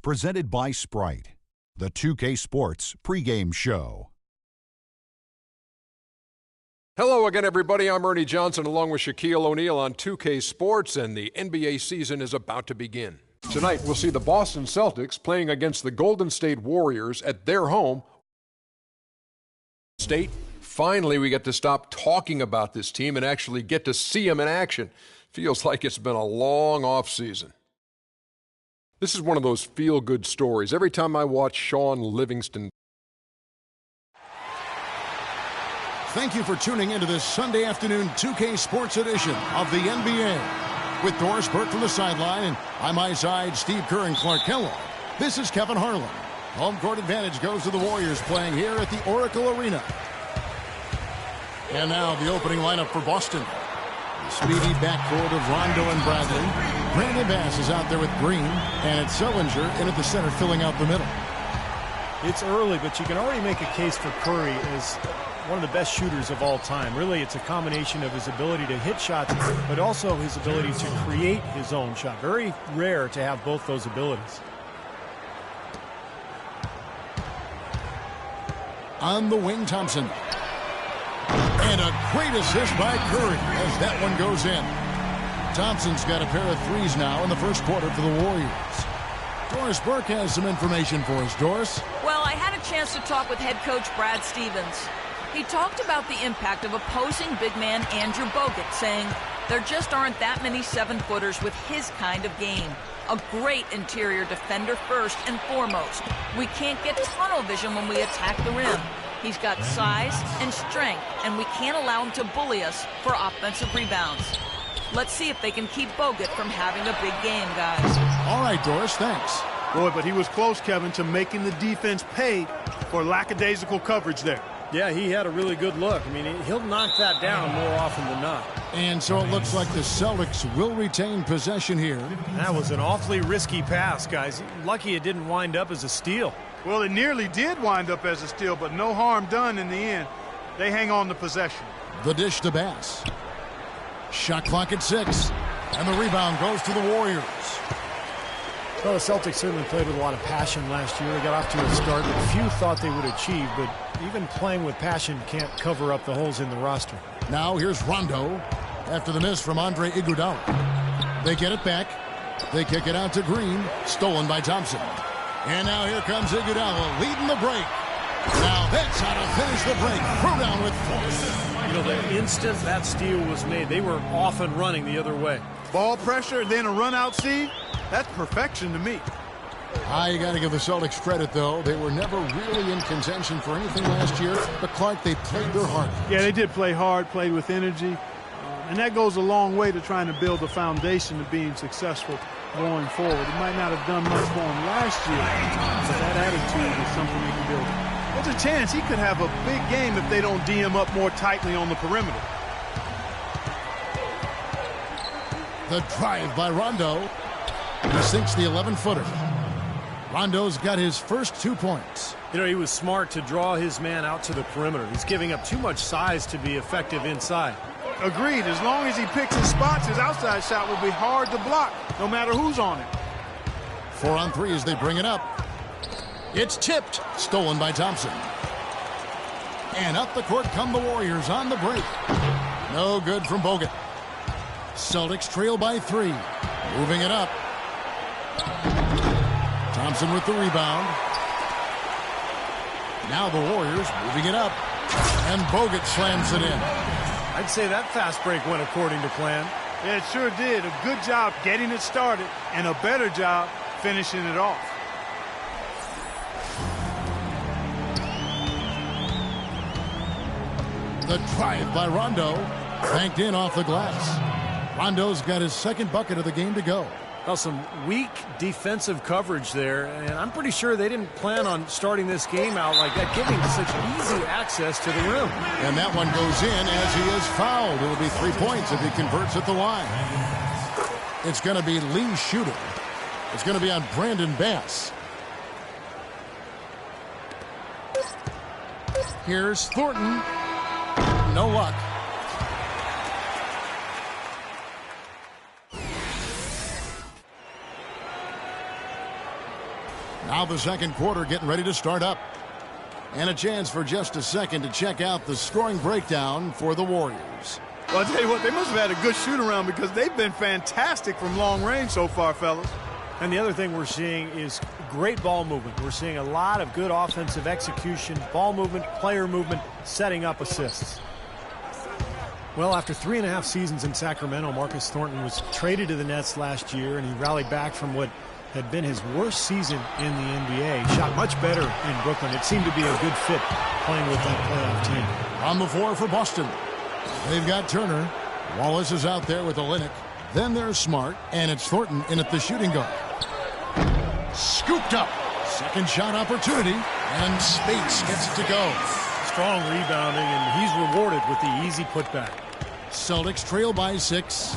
Presented by Sprite, the 2K Sports pregame show. Hello again, everybody. I'm Ernie Johnson along with Shaquille O'Neal on 2K Sports, and the NBA season is about to begin. Tonight, we'll see the Boston Celtics playing against the Golden State Warriors at their home. State, finally, we get to stop talking about this team and actually get to see them in action. Feels like it's been a long offseason. This is one of those feel-good stories. Every time I watch Sean Livingston. Thank you for tuning into this Sunday afternoon 2K Sports edition of the NBA. With Doris Burke from the sideline and by my side, Steve Kerr and Clark Kellogg, this is Kevin Harlan. Home court advantage goes to the Warriors playing here at the Oracle Arena. And now the opening lineup for Boston. The speedy backcourt of Rondo and Bradley. Brandon Bass is out there with Green, and it's Sellinger in at the center filling out the middle. It's early, but you can already make a case for Curry as one of the best shooters of all time. Really, it's a combination of his ability to hit shots, but also his ability to create his own shot. Very rare to have both those abilities. On the wing, Thompson. And a great assist by Curry as that one goes in. Thompson's got a pair of threes now in the first quarter for the Warriors. Doris Burke has some information for us. Doris? Well, I had a chance to talk with head coach Brad Stevens. He talked about the impact of opposing big man Andrew Bogut, saying there just aren't that many 7-footers with his kind of game. A great interior defender first and foremost. We can't get tunnel vision when we attack the rim. He's got size and strength, and we can't allow him to bully us for offensive rebounds. Let's see if they can keep Bogut from having a big game, guys. All right, Doris, thanks. Boy, but he was close, Kevin, to making the defense pay for lackadaisical coverage there. Yeah, he had a really good look. I mean, he'll knock that down more often than not. And so it looks like the Celtics will retain possession here. That was an awfully risky pass, guys. Lucky it didn't wind up as a steal. Well, it nearly did wind up as a steal, but no harm done in the end. They hang on to possession. The dish to Bass. Shot clock at 6. And the rebound goes to the Warriors. Well, the Celtics certainly played with a lot of passion last year. They got off to a start that few thought they would achieve, but even playing with passion can't cover up the holes in the roster. Now here's Rondo after the miss from Andre Iguodala. They get it back. They kick it out to Green. Stolen by Thompson. And now here comes Iguodala leading the break. Now that's how to finish the break. Throw down with force. You know, the instant that steal was made, they were off and running the other way. Ball pressure, then a run out, Steve. That's perfection to me. You got to give the Celtics credit, though. They were never really in contention for anything last year. But, Clark, they played their hardest. Yeah, they did play hard, played with energy. And that goes a long way to trying to build a foundation of being successful going forward. It might not have done much for him last year, but that attitude is something they can build. There's a chance he could have a big game if they don't D him up more tightly on the perimeter. The drive by Rondo. He sinks the 11-footer. Rondo's got his first 2 points. You know, he was smart to draw his man out to the perimeter. He's giving up too much size to be effective inside. Agreed. As long as he picks his spots, his outside shot will be hard to block, no matter who's on it. 4 on 3 as they bring it up. It's tipped. Stolen by Thompson. And up the court come the Warriors on the break. No good from Bogut. Celtics trail by 3. Moving it up. Thompson with the rebound. Now the Warriors moving it up. And Bogut slams it in. I'd say that fast break went according to plan. Yeah, it sure did. A good job getting it started and a better job finishing it off. The drive by Rondo. Banked in off the glass. Rondo's got his second bucket of the game to go. Well, some weak defensive coverage there, and I'm pretty sure they didn't plan on starting this game out like that, giving such easy access to the rim. And that one goes in as he is fouled. It'll be 3 points if he converts at the line. It's going to be Lee shooting. It's going to be on Brandon Bass. Here's Thornton. No luck. Now the second quarter getting ready to start up. And a chance for just a second to check out the scoring breakdown for the Warriors. Well, I'll tell you what, they must have had a good shoot-around because they've been fantastic from long range so far, fellas. And the other thing we're seeing is great ball movement. We're seeing a lot of good offensive execution, ball movement, player movement, setting up assists. Well, after 3.5 seasons in Sacramento, Marcus Thornton was traded to the Nets last year, and he rallied back from what had been his worst season in the NBA. He shot much better in Brooklyn. It seemed to be a good fit playing with that playoff team. On the floor for Boston, they've got Turner. Wallace is out there with Olynyk. Then there's Smart, and it's Thornton in at the shooting guard. Scooped up. Second shot opportunity, and Spates gets it to go. Strong rebounding, and he's rewarded with the easy putback. Celtics trail by 6.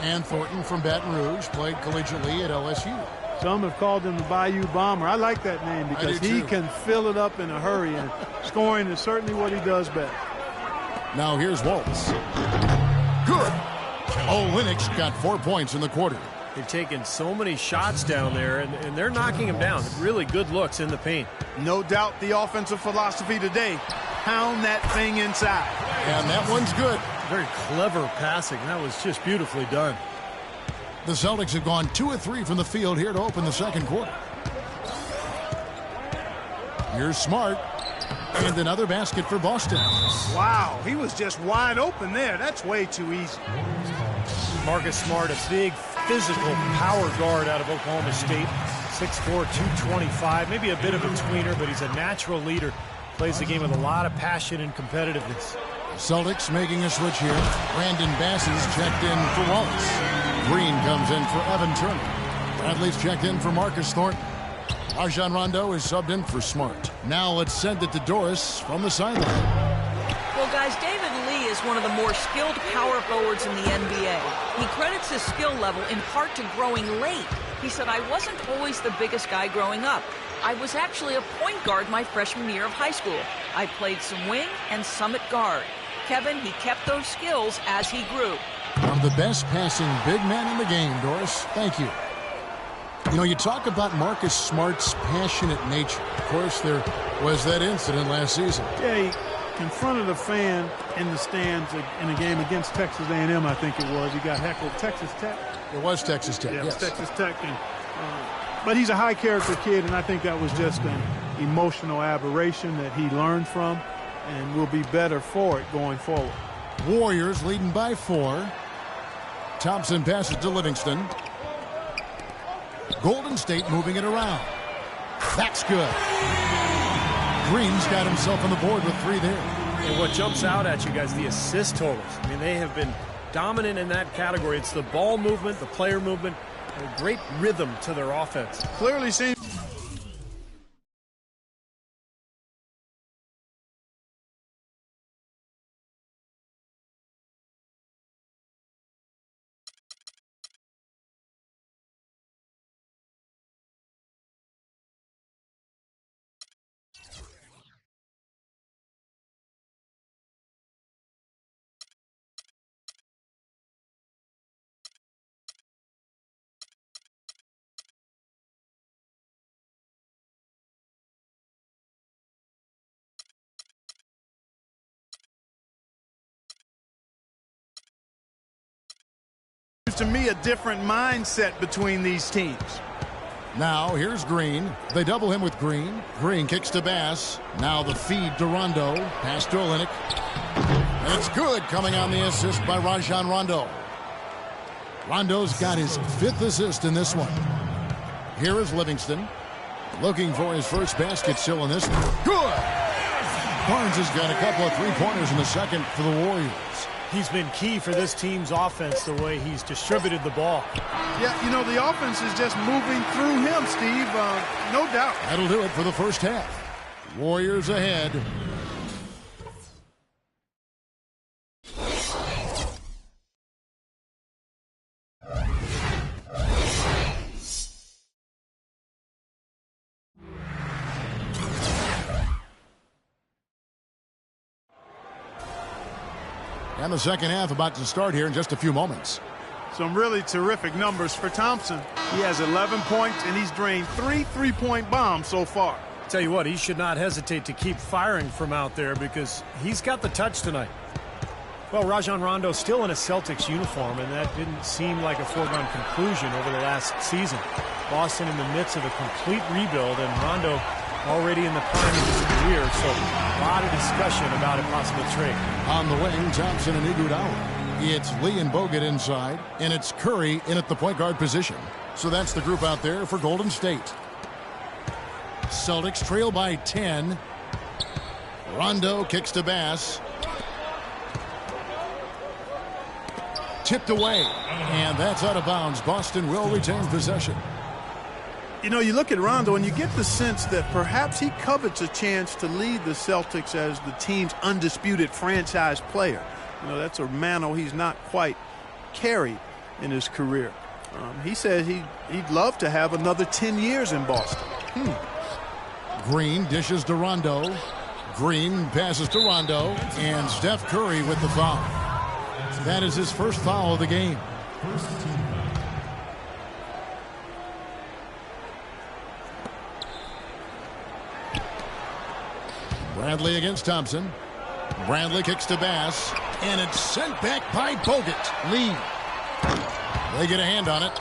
And Thornton from Baton Rouge played collegiately at LSU. Some have called him the Bayou Bomber. I like that name because he can fill it up in a hurry, and scoring is certainly what he does best. Now here's Waltz. Good. Olynyk's got 4 points in the quarter. They've taken so many shots down there, and they're knocking them down. Really good looks in the paint. No doubt the offensive philosophy today, pound that thing inside. And that one's good. Very clever passing. That was just beautifully done. The Celtics have gone 2 of 3 from the field here to open the second quarter. Here's Smart. And another basket for Boston. Wow, he was just wide open there. That's way too easy. Marcus Smart, a big physical power guard out of Oklahoma State. 6'4", 225, maybe a bit of a tweener, but he's a natural leader. Plays the game with a lot of passion and competitiveness. Celtics making a switch here. Brandon Bass is checked in for Wallace. Green comes in for Evan Turner. Bradley's checked in for Marcus Thornton. Rajon Rondo is subbed in for Smart. Now let's send it to Doris from the sideline. Well, guys, David Lee is one of the more skilled power forwards in the NBA. He credits his skill level in part to growing late. He said, I wasn't always the biggest guy growing up. I was actually a point guard my freshman year of high school. I played some wing and some at guard. Kevin, he kept those skills as he grew. One of the best passing big men in the game, Doris. Thank you. You know, you talk about Marcus Smart's passionate nature. Of course, there was that incident last season. Yeah, he confronted a fan in the stands in a game against Texas A&M, I think it was. He got heckled. Texas Tech? It was Texas Tech, yeah, yes. It was Texas Tech. But he's a high-character kid, and I think that was just an emotional aberration that he learned from and will be better for it going forward. Warriors leading by 4. Thompson passes to Livingston. Golden State moving it around. That's good. Green's got himself on the board with 3 there. And what jumps out at you guys, the assist totals. I mean, they have been dominant in that category. It's the ball movement, the player movement, a great rhythm to their offense. Clearly seems. To me, a different mindset between these teams. Now here's Green. They double him with Green. Green kicks to Bass. Now the feed to Rondo. Pass to Olynyk. And it's good, coming on the assist by Rajon Rondo. Rondo's got his 5th assist in this one. Here is Livingston. Looking for his first basket still in this one. Good! Barnes has got a couple of 3-pointers in the second for the Warriors. He's been key for this team's offense, the way he's distributed the ball. Yeah, you know, the offense is just moving through him, Steve, no doubt. That'll do it for the first half. Warriors ahead. And the second half about to start here in just a few moments. Some really terrific numbers for Thompson. He has 11 points, and he's drained 3 3-point bombs so far. Tell you what, he should not hesitate to keep firing from out there because he's got the touch tonight. Well, Rajon Rondo still in a Celtics uniform, and that didn't seem like a foregone conclusion over the last season. Boston in the midst of a complete rebuild, and Rondo already in the prime of his career, so a lot of discussion about a possible trade. On the wing, Thompson and Iguodala. It's Lee and Bogut inside, and it's Curry in at the point guard position. So that's the group out there for Golden State. Celtics trail by 10. Rondo kicks to Bass. Tipped away, and that's out of bounds. Boston will retain possession. You know, you look at Rondo and you get the sense that perhaps he covets a chance to lead the Celtics as the team's undisputed franchise player. You know, that's a mantle he's not quite carried in his career. He says he'd love to have another 10 years in Boston. Green dishes to Rondo. Green passes to Rondo, and Steph Curry with the foul. That is his first foul of the game. Bradley against Thompson. Bradley kicks to Bass, and it's sent back by Bogut. Lee. They get a hand on it.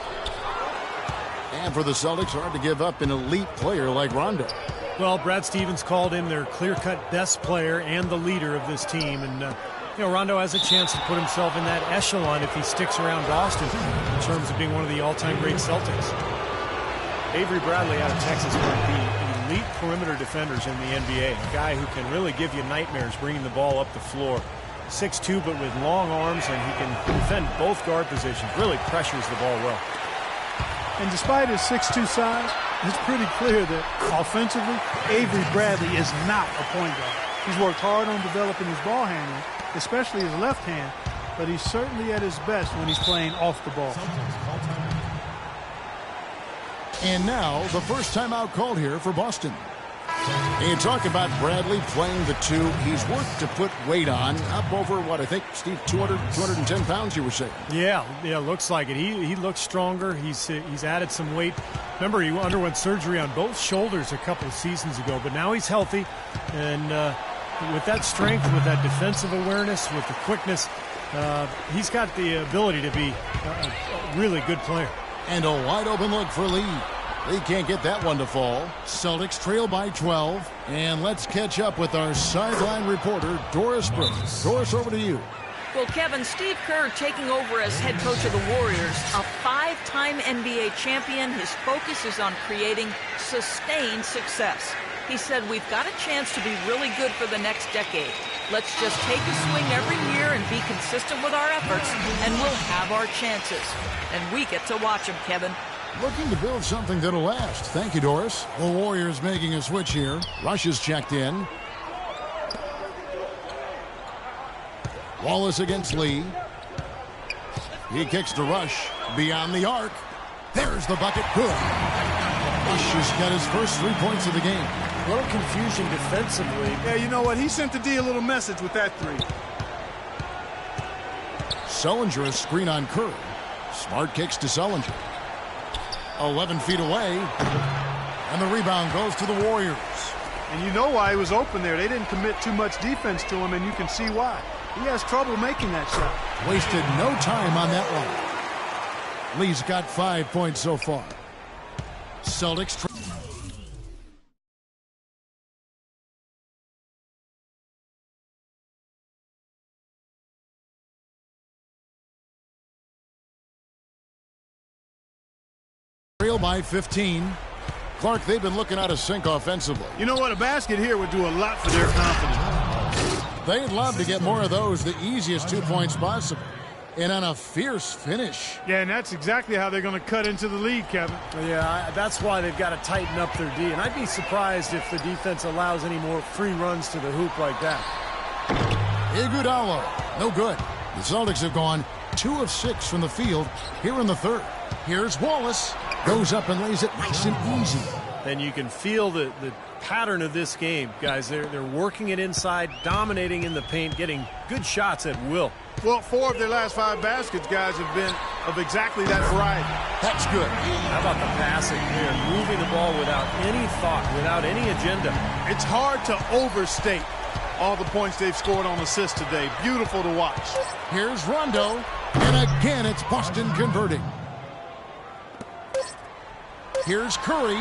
And for the Celtics, hard to give up an elite player like Rondo. Well, Brad Stevens called him their clear-cut best player and the leader of this team, and you know, Rondo has a chance to put himself in that echelon if he sticks around Boston in terms of being one of the all-time great Celtics. Avery Bradley out of Texas might be elite perimeter defenders in the NBA. A guy who can really give you nightmares bringing the ball up the floor. 6'2", but with long arms, and he can defend both guard positions. Really pressures the ball well. And despite his 6'2" size, it's pretty clear that offensively, Avery Bradley is not a point guard. He's worked hard on developing his ball handling, especially his left hand, but he's certainly at his best when he's playing off the ball. And now, the first timeout called here for Boston. And you talk about Bradley playing the two. He's worked to put weight on, up over, what, I think, Steve, 210 pounds, you were saying. Yeah, looks like it. He looks stronger. He's added some weight. Remember, he underwent surgery on both shoulders a couple of seasons ago, but now he's healthy. And with that strength, with that defensive awareness, with the quickness, he's got the ability to be a really good player. And a wide open look for Lee. They can't get that one to fall. Celtics trail by 12. And let's catch up with our sideline reporter, Doris Brooks. Doris, over to you. Well, Kevin, Steve Kerr taking over as head coach of the Warriors, a 5-time NBA champion. His focus is on creating sustained success. He said, we've got a chance to be really good for the next decade. Let's just take a swing every year and be consistent with our efforts, and we'll have our chances. And we get to watch them, Kevin. Looking to build something that'll last. Thank you, Doris. The Warriors making a switch here. Rush is checked in. Wallace against Lee. He kicks to Rush. Beyond the arc. There's the bucket. Good. Rush has got his first 3 points of the game. A little confusion defensively. Yeah, you know what? He sent the D a little message with that three. Sullinger a screen on Curry. Smart kicks to Sullinger. 11 feet away. And the rebound goes to the Warriors. And you know why he was open there. They didn't commit too much defense to him, and you can see why. He has trouble making that shot. Wasted no time on that one. Lee's got 5 points so far. Celtics. Trail by 15. Clark, they've been looking out of sync offensively. You know what? A basket here would do a lot for their confidence. They'd love to get more of those, the easiest 2 points possible. And on a fierce finish. Yeah, and that's exactly how they're going to cut into the lead, Kevin. Yeah, that's why they've got to tighten up their D. And I'd be surprised if the defense allows any more free runs to the hoop like that. Iguodala, no good. The Celtics have gone 2 of 6 from the field here in the third. Here's Wallace. Goes up and lays it nice and easy. then you can feel the pattern of this game, guys. They're working it inside, dominating in the paint, getting good shots at will. Well, 4 of their last 5 baskets, guys, have been of exactly that variety. That's good. How about the passing here? Moving the ball without any thought, without any agenda. It's hard to overstate all the points they've scored on assists today. Beautiful to watch. Here's Rondo, and again it's Boston converting. Here's Curry.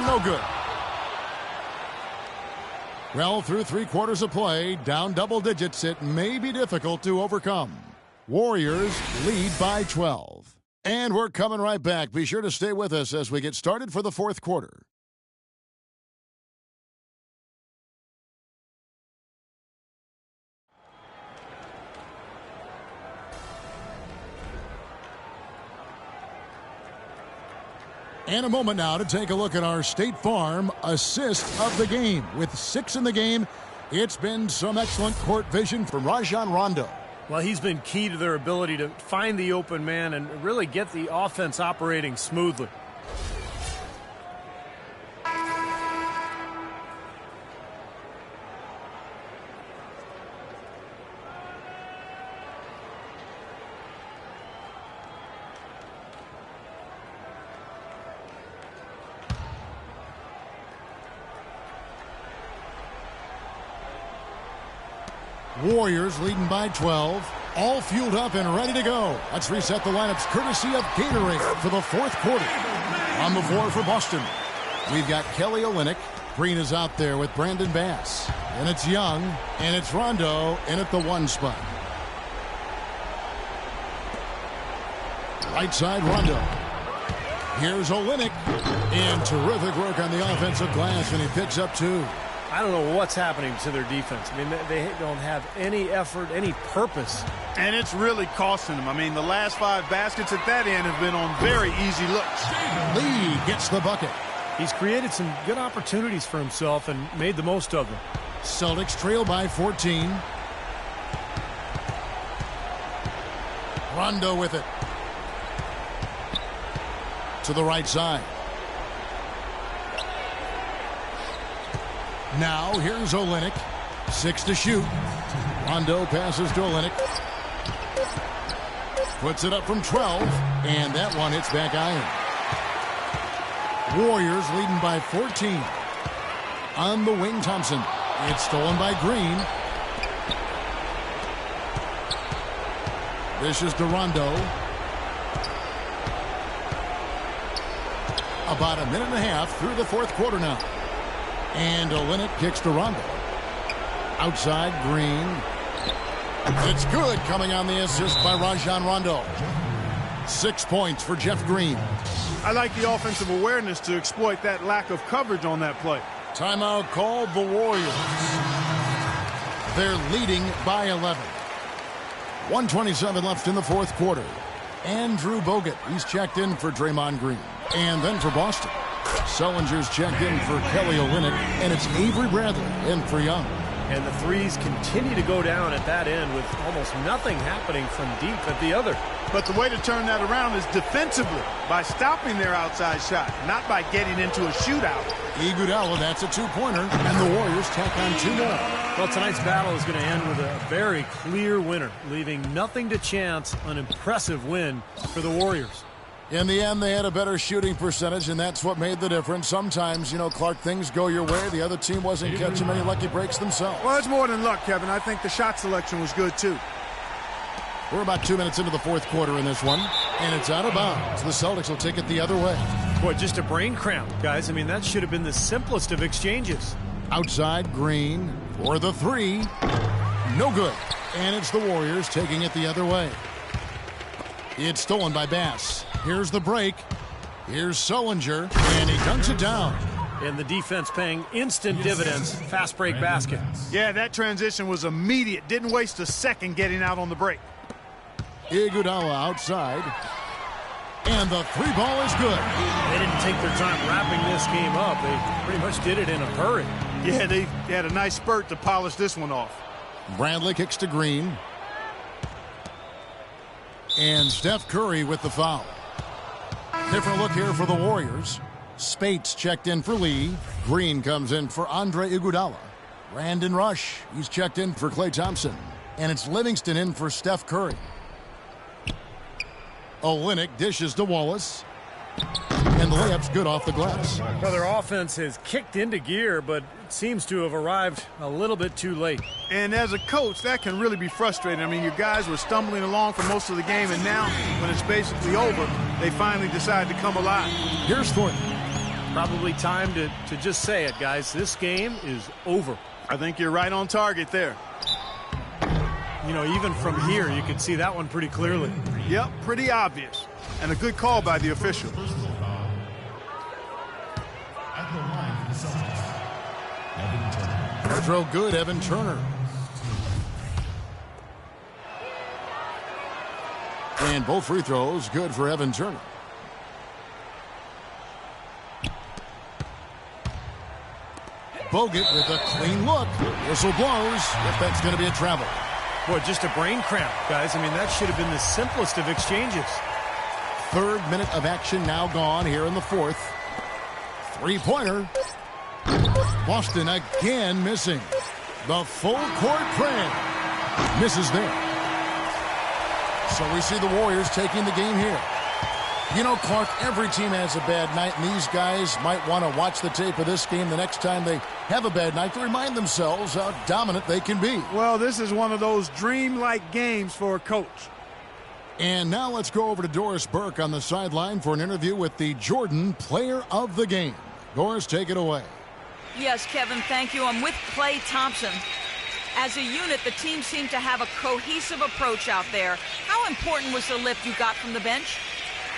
No good. Well, through 3 quarters of play, down double digits, it may be difficult to overcome. Warriors lead by 12. And we're coming right back. Be sure to stay with us as we get started for the 4th quarter. And a moment now to take a look at our State Farm assist of the game. With 6 in the game, it's been some excellent court vision from Rajon Rondo. Well, he's been key to their ability to find the open man and really get the offense operating smoothly. Warriors leading by 12. All fueled up and ready to go. Let's reset the lineups courtesy of Gatorade for the 4th quarter. On the floor for Boston, we've got Kelly Olynyk. Green is out there with Brandon Bass. And it's Young, and it's Rondo in at the 1 spot. Right side, Rondo. Here's Olynyk. And terrific work on the offensive glass, and he picks up 2. I don't know what's happening to their defense. I mean, they don't have any effort, any purpose. And it's really costing them. I mean, the last 5 baskets at that end have been on very easy looks. Lee gets the bucket. He's created some good opportunities for himself and made the most of them. Celtics trail by 14. Rondo with it. To the right side. Now here's Olynyk. 6 to shoot. Rondo passes to Olynyk. Puts it up from 12. And that one hits back iron. Warriors leading by 14. On the wing, Thompson. It's stolen by Green. This is to Rondo. About a minute and a half through the 4th quarter now. And Olynyk kicks to Rondo. Outside, Green. It's good, coming on the assist by Rajon Rondo. 6 points for Jeff Green. I like the offensive awareness to exploit that lack of coverage on that play. Timeout called the Warriors. They're leading by 11. 1:27 left in the 4th quarter. Andrew Bogut, he's checked in for Draymond Green. And then for Boston, Sullinger's checked in for Kelly Olynyk, and it's Avery Bradley in for Young. And the threes continue to go down at that end with almost nothing happening from deep at the other. But the way to turn that around is defensively, by stopping their outside shot, not by getting into a shootout. Iguodala, that's a 2-pointer, and the Warriors tack on 2 more. Well, tonight's battle is going to end with a very clear winner, leaving nothing to chance. An impressive win for the Warriors. In the end, they had a better shooting percentage, and that's what made the difference. Sometimes, Clark, things go your way. The other team wasn't catching many lucky breaks themselves. Well, it's more than luck, Kevin. I think the shot selection was good, too. We're about 2 minutes into the 4th quarter in this one, and it's out of bounds. The Celtics will take it the other way. Boy, just a brain cramp, guys. I mean, that should have been the simplest of exchanges. Outside, Green for the 3. No good. And it's the Warriors taking it the other way. It's stolen by Bass. Here's the break. Here's Sullinger, and he dunks it down. And the defense paying instant dividends. Fast break basket. Yeah, that transition was immediate. Didn't waste a second getting out on the break. Iguodala outside. And the 3 ball is good. They didn't take their time wrapping this game up. They pretty much did it in a hurry. Yeah, they had a nice spurt to polish this one off. Bradley kicks to Green. And Steph Curry with the foul. Different look here for the Warriors. Spates checked in for Lee. Green comes in for Andre Iguodala. Brandon Rush, he's checked in for Klay Thompson. And it's Livingston in for Steph Curry. Olynyk dishes to Wallace. And the layup's good off the glass. Well, their offense has kicked into gear, but it seems to have arrived a little bit too late. And as a coach, that can really be frustrating. I mean, your guys were stumbling along for most of the game, and now, when it's basically over, they finally decide to come alive. Here's Thornton. Probably time to just say it, guys. This game is over. I think you're right on target there. You know, even from here, you can see that one pretty clearly. Yep, pretty obvious. And a good call by the official. At the line for the Celtics, Evan Turner. Throw good, Evan Turner. And both free throws good for Evan Turner. Bogut with a clean look. Whistle blows. If that's going to be a travel. Boy, just a brain cramp, guys. I mean, that should have been the simplest of exchanges. Third minute of action now gone here in the fourth. Three-pointer. Boston again missing. The full court press. Misses there. So we see the Warriors taking the game here. You know, Clark, every team has a bad night, and these guys might want to watch the tape of this game the next time they have a bad night to remind themselves how dominant they can be. Well, this is one of those dream-like games for a coach. And now let's go over to Doris Burke on the sideline for an interview with the Jordan Player of the Game. Doris, take it away. Yes, Kevin, thank you. I'm with Klay Thompson. As a unit, the team seemed to have a cohesive approach out there. How important was the lift you got from the bench?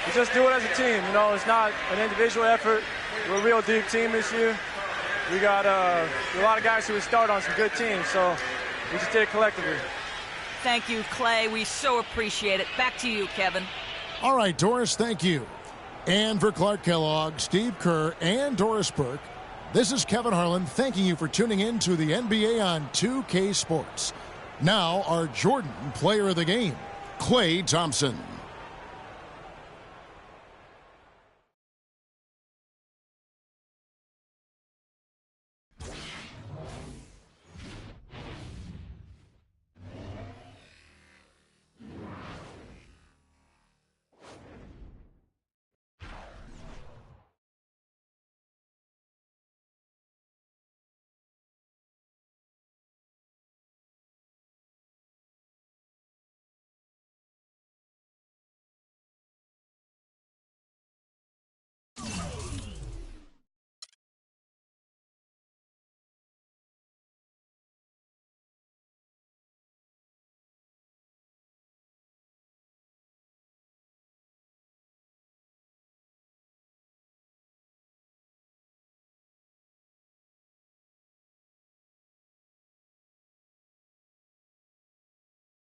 We just do it as a team. You know, it's not an individual effort. We're a real deep team this year. We got a lot of guys who would start on some good teams, so we just did it collectively. Thank you, Klay. We so appreciate it. Back to you, Kevin. All right, Doris, thank you. And for Clark Kellogg, Steve Kerr, and Doris Burke, this is Kevin Harlan thanking you for tuning in to the NBA on 2K Sports. Now, our Jordan Player of the Game, Klay Thompson.